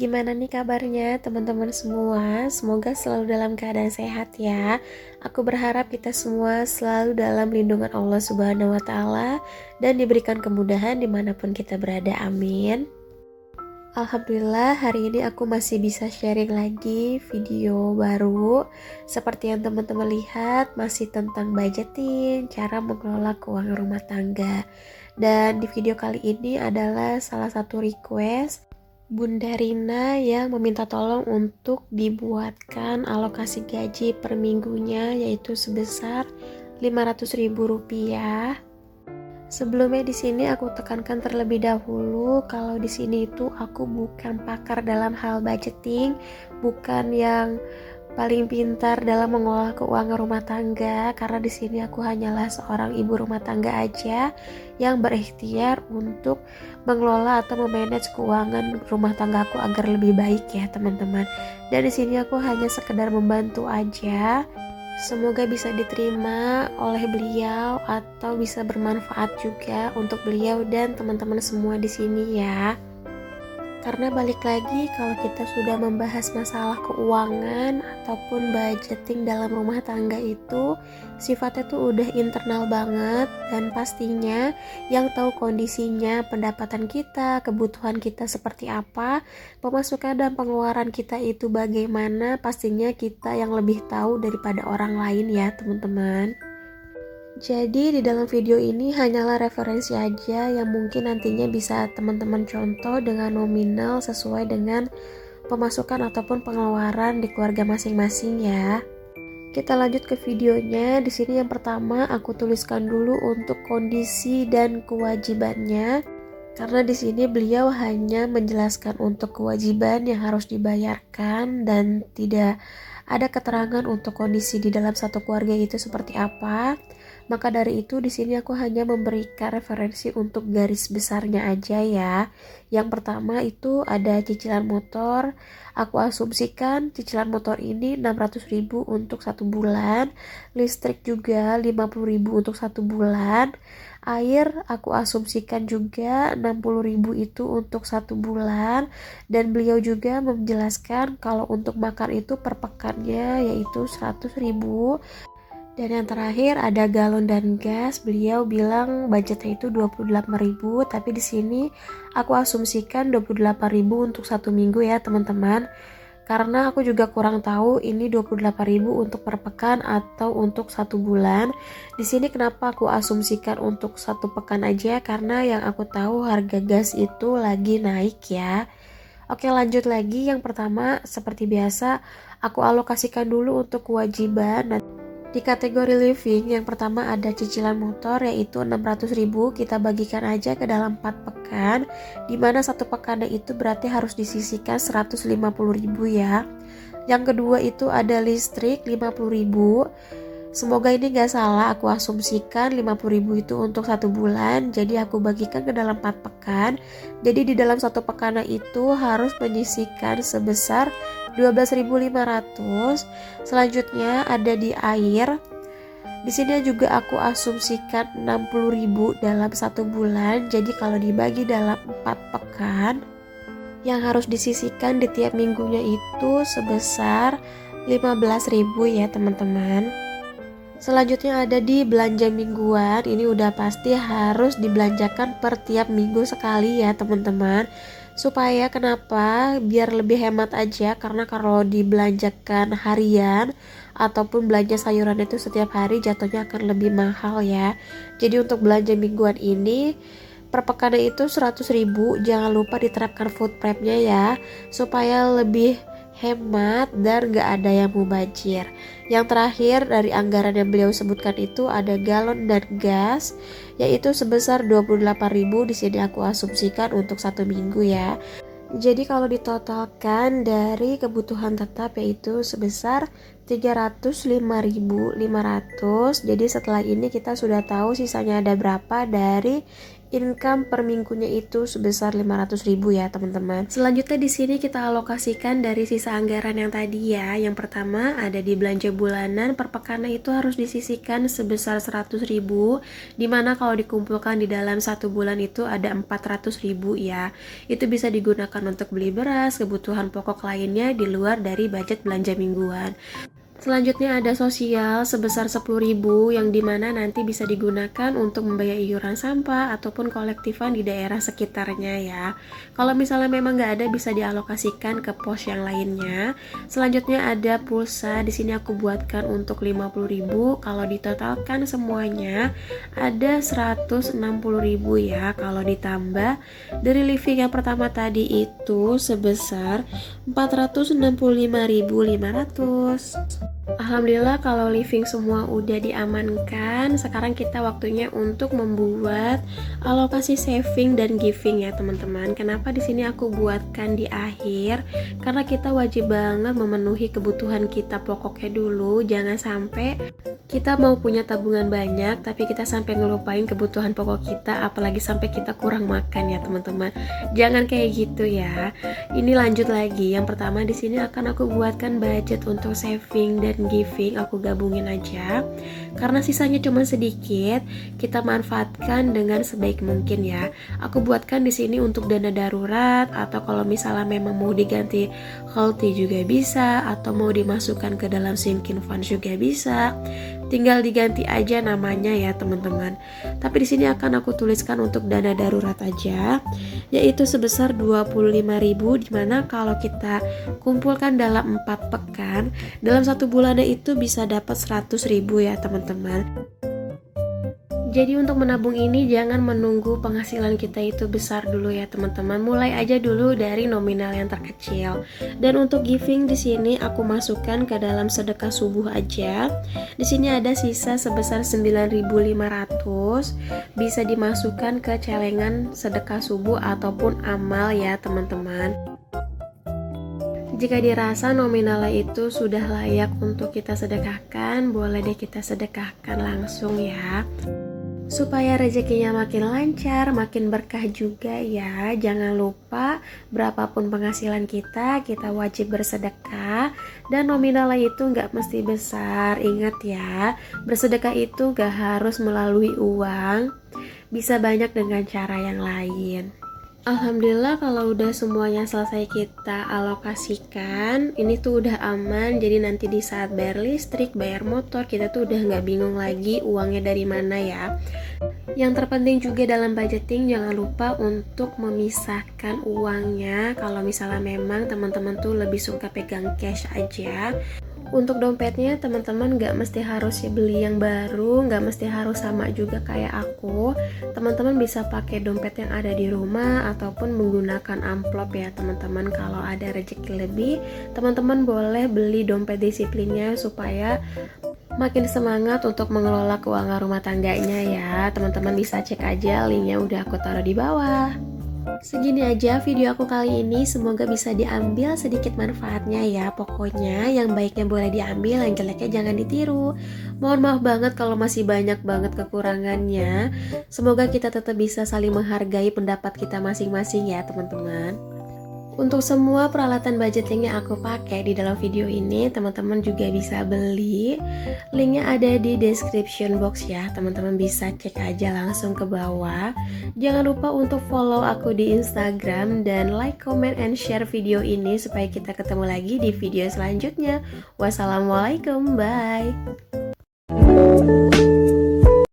Gimana nih kabarnya teman-teman semua? Semoga selalu dalam keadaan sehat ya. Aku berharap kita semua selalu dalam lindungan Allah Subhanahu wa Ta'ala dan diberikan kemudahan dimanapun kita berada. Amin. Alhamdulillah hari ini aku masih bisa sharing lagi video baru. Seperti yang teman-teman lihat, masih tentang budgeting, cara mengelola keuangan rumah tangga. Dan di video kali ini adalah salah satu request Bunda Rina yang meminta tolong untuk dibuatkan alokasi gaji per minggunya, yaitu sebesar Rp500.000. Sebelumnya di sini aku tekankan terlebih dahulu kalau di sini itu aku bukan pakar dalam hal budgeting, bukan yang paling pintar dalam mengelola keuangan rumah tangga, karena di sini aku hanyalah seorang ibu rumah tangga aja yang berikhtiar untuk mengelola atau memanage keuangan rumah tangga aku agar lebih baik ya teman-teman. Dan di sini aku hanya sekedar membantu aja. Semoga bisa diterima oleh beliau atau bisa bermanfaat juga untuk beliau dan teman-teman semua di sini ya. Karena balik lagi kalau kita sudah membahas masalah keuangan ataupun budgeting dalam rumah tangga itu sifatnya tuh udah internal banget, dan pastinya yang tahu kondisinya, pendapatan kita, kebutuhan kita seperti apa, pemasukan dan pengeluaran kita itu bagaimana, pastinya kita yang lebih tahu daripada orang lain ya teman-teman. Jadi di dalam video ini hanyalah referensi aja yang mungkin nantinya bisa teman-teman contoh dengan nominal sesuai dengan pemasukan ataupun pengeluaran di keluarga masing-masing ya. Kita lanjut ke videonya. Di sini yang pertama aku tuliskan dulu untuk kondisi dan kewajibannya. Karena di sini beliau hanya menjelaskan untuk kewajiban yang harus dibayarkan dan tidak ada keterangan untuk kondisi di dalam satu keluarga itu seperti apa. Maka dari itu di sini aku hanya memberikan referensi untuk garis besarnya aja ya. Yang pertama itu ada cicilan motor. Aku asumsikan cicilan motor ini 600.000 untuk 1 bulan. Listrik juga 50.000 untuk 1 bulan. Air aku asumsikan juga 60.000 itu untuk 1 bulan. Dan beliau juga menjelaskan kalau untuk makan itu per pekannya yaitu 100.000. Dan yang terakhir ada galon dan gas. Beliau bilang budgetnya itu 28.000, tapi di sini aku asumsikan 28.000 untuk 1 minggu ya teman-teman. Karena aku juga kurang tahu ini 28.000 untuk per pekan atau untuk 1 bulan. Di sini kenapa aku asumsikan untuk 1 pekan aja, karena yang aku tahu harga gas itu lagi naik ya. Oke, lanjut lagi. Yang pertama seperti biasa aku alokasikan dulu untuk kewajiban. Di kategori living yang pertama ada cicilan motor yaitu 600.000, kita bagikan aja ke dalam 4 pekan, dimana 1 pekannya itu berarti harus disisihkan 150.000 ya. Yang kedua itu ada listrik 50.000. Semoga ini gak salah, aku asumsikan 50.000 itu untuk 1 bulan, jadi aku bagikan ke dalam 4 pekan. Jadi di dalam 1 pekan itu harus menyisihkan sebesar 12.500. Selanjutnya ada di air. Di sini juga aku asumsikan 60.000 dalam 1 bulan. Jadi kalau dibagi dalam 4 pekan, yang harus disisihkan di tiap minggunya itu sebesar 15.000 ya teman-teman. Selanjutnya ada di belanja mingguan. Ini udah pasti harus dibelanjakan per tiap minggu sekali ya teman-teman. Supaya kenapa? Biar lebih hemat aja, karena kalau dibelanjakan harian ataupun belanja sayuran itu setiap hari jatuhnya akan lebih mahal ya. Jadi untuk belanja mingguan ini per pekannya itu 100.000. Jangan lupa diterapkan food prepnya ya, supaya lebih hemat dan gak ada yang mubazir. Yang terakhir dari anggaran yang beliau sebutkan itu ada galon dan gas, yaitu sebesar 28.000. Di sini aku asumsikan untuk 1 minggu ya. Jadi kalau ditotalkan dari kebutuhan tetap yaitu sebesar 305.500. Jadi setelah ini kita sudah tahu sisanya ada berapa dari income per minggunya itu sebesar 500.000 ya teman-teman. Selanjutnya di sini kita alokasikan dari sisa anggaran yang tadi ya. Yang pertama ada di belanja bulanan per pekan itu harus disisihkan sebesar 100.000, dimana kalau dikumpulkan di dalam satu bulan itu ada 400.000 ya. Itu bisa digunakan untuk beli beras, kebutuhan pokok lainnya di luar dari budget belanja mingguan. Selanjutnya ada sosial sebesar 10.000 yang dimana nanti bisa digunakan untuk membayar iuran sampah ataupun kolektifan di daerah sekitarnya ya. Kalau misalnya memang nggak ada bisa dialokasikan ke pos yang lainnya. Selanjutnya ada pulsa, di sini aku buatkan untuk 50.000. Kalau ditotalkan semuanya ada 160.000 ya. Kalau ditambah dari living yang pertama tadi itu sebesar 465.500. Alhamdulillah kalau living semua udah diamankan, sekarang kita waktunya untuk membuat alokasi saving dan giving ya teman-teman. Kenapa di sini aku buatkan di akhir? Karena kita wajib banget memenuhi kebutuhan kita pokoknya dulu. Jangan sampai kita mau punya tabungan banyak tapi kita sampai ngelupain kebutuhan pokok kita, apalagi sampai kita kurang makan ya teman-teman. Jangan kayak gitu ya. Ini lanjut lagi. Yang pertama di sini akan aku buatkan budget untuk saving dan giving, aku gabungin aja. Karena sisanya cuma sedikit, kita manfaatkan dengan sebaik mungkin ya. Aku buatkan di sini untuk dana darurat, atau kalau misalnya memang mau diganti healthy juga bisa, atau mau dimasukkan ke dalam sinking fund juga bisa. Tinggal diganti aja namanya ya teman-teman. Tapi di sini akan aku tuliskan untuk dana darurat aja, yaitu sebesar 25.000, dimana kalau kita kumpulkan dalam 4 pekan, dalam satu bulannya itu bisa dapat 100.000 ya teman-teman. Jadi untuk menabung ini jangan menunggu penghasilan kita itu besar dulu ya teman-teman. Mulai aja dulu dari nominal yang terkecil. Dan untuk giving di sini aku masukkan ke dalam sedekah subuh aja. Di sini ada sisa sebesar 9.500, bisa dimasukkan ke celengan sedekah subuh ataupun amal ya teman-teman. Jika dirasa nominalnya itu sudah layak untuk kita sedekahkan, boleh deh kita sedekahkan langsung ya. Supaya rezekinya makin lancar, makin berkah juga ya. Jangan lupa berapapun penghasilan kita, kita wajib bersedekah. Dan nominalnya itu nggak mesti besar. Ingat ya, bersedekah itu nggak harus melalui uang, bisa banyak dengan cara yang lain. Alhamdulillah kalau udah semuanya selesai kita alokasikan, ini tuh udah aman. Jadi nanti di saat bayar listrik, bayar motor, kita tuh udah nggak bingung lagi uangnya dari mana ya. Yang terpenting juga dalam budgeting, jangan lupa untuk memisahkan uangnya. Kalau misalnya memang teman-teman tuh lebih suka pegang cash aja. Untuk dompetnya teman-teman gak mesti harus beli yang baru, gak mesti harus sama juga kayak aku. Teman-teman bisa pakai dompet yang ada di rumah ataupun menggunakan amplop ya teman-teman. Kalau ada rezeki lebih, teman-teman boleh beli dompet disiplinnya supaya makin semangat untuk mengelola keuangan rumah tangganya ya. Teman-teman bisa cek aja, linknya udah aku taruh di bawah. Segini aja video aku kali ini, semoga bisa diambil sedikit manfaatnya ya. Pokoknya yang baiknya boleh diambil, yang jeleknya jangan ditiru. Mohon maaf banget kalau masih banyak banget kekurangannya. Semoga kita tetap bisa saling menghargai pendapat kita masing-masing ya teman-teman. Untuk semua peralatan budgeting yang aku pakai di dalam video ini, teman-teman juga bisa beli. Linknya ada di description box ya, teman-teman bisa cek aja langsung ke bawah. Jangan lupa untuk follow aku di Instagram dan like, comment, and share video ini supaya kita ketemu lagi di video selanjutnya. Wassalamualaikum, bye.